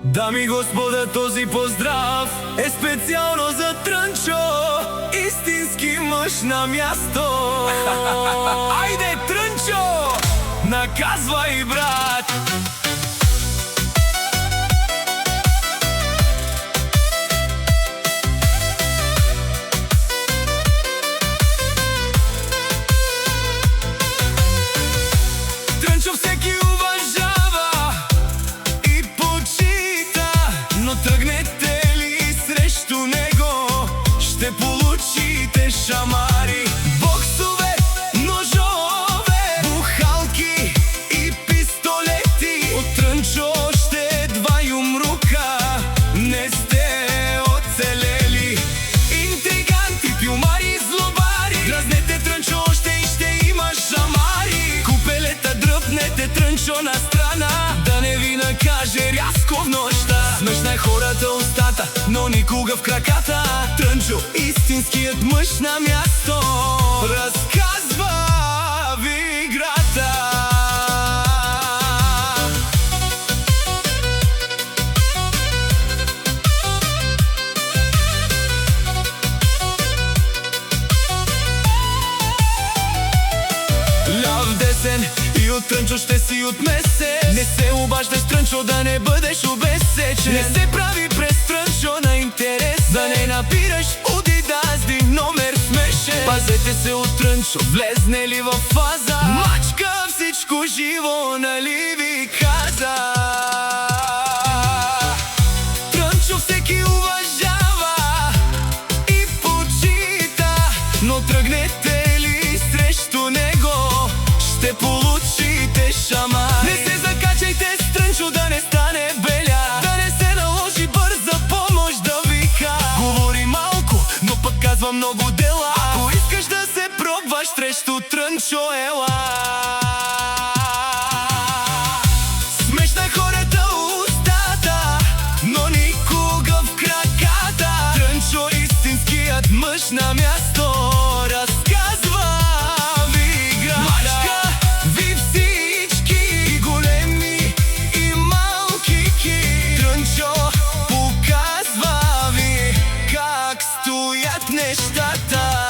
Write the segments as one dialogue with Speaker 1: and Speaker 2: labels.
Speaker 1: Дами и господа, този поздрав е специално за Трънчо, истински мъж на място. Айде, Трънчо, наказвай, брат! Трънчо всеки уважава и почита, но тръгнете ли срещу него, ще получите шамари, боксове, ножове, бухалки и пистолети. От Трънчо ще два юмрука, не сте оцелели. Интриганти, пюмари, злобари, дразнете Трънчо още и ще има шамари. Купелета дръпнете Трънчо на страна, да не ви накаже рязко в нощта. Смешна е хората устата, но никога в краката. Трънчо, истинският мъж на място, разказва ви играта. Ляв, десен и от Трънчо ще си отмесе. Не се обаждаш, Трънчо, да не бъдеш обесечен. Не се прави през Трънчо на интерес, да не напираш удидазди номер смешен. Пазете се от Трънчо, влезне ли в фаза, мачка всичко живо, нали ви каза? Трънчо всеки уважава и почита, но тръгнете ли срещу него, ще получите шамари. Не се закачайте с Трънчо, да не стане беля, да не се наложи бърза помощ да вика. Говори малко, но пък казва много дела. Ако искаш да се пробваш срещу Трънчо, ела. Смешна е хората устата, но никога в краката. Трънчо, истинският мъж на място, разказва ви играта. Мачка ви всички, и големи, и малки ки. Трънчо показва ви как стоят нещата.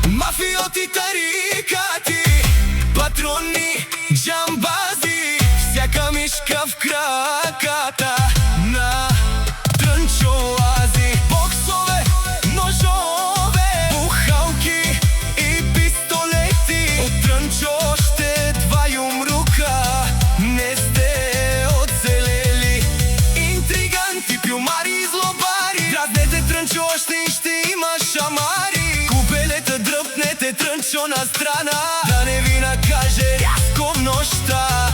Speaker 1: Мафиоти, тарикати, патрони, джамбази, всяка мишка в краката на Трънчо лази. Боксове, ножове, бухалки и пистолети. От Трънчо още два юмрука, не сте оцелели. Интриганти, пюмари и злобари, дразнете Трънчо още и ще има шамари. Купелета дръпнете Трънчо на страна, да не ви накаже рязко в нощта.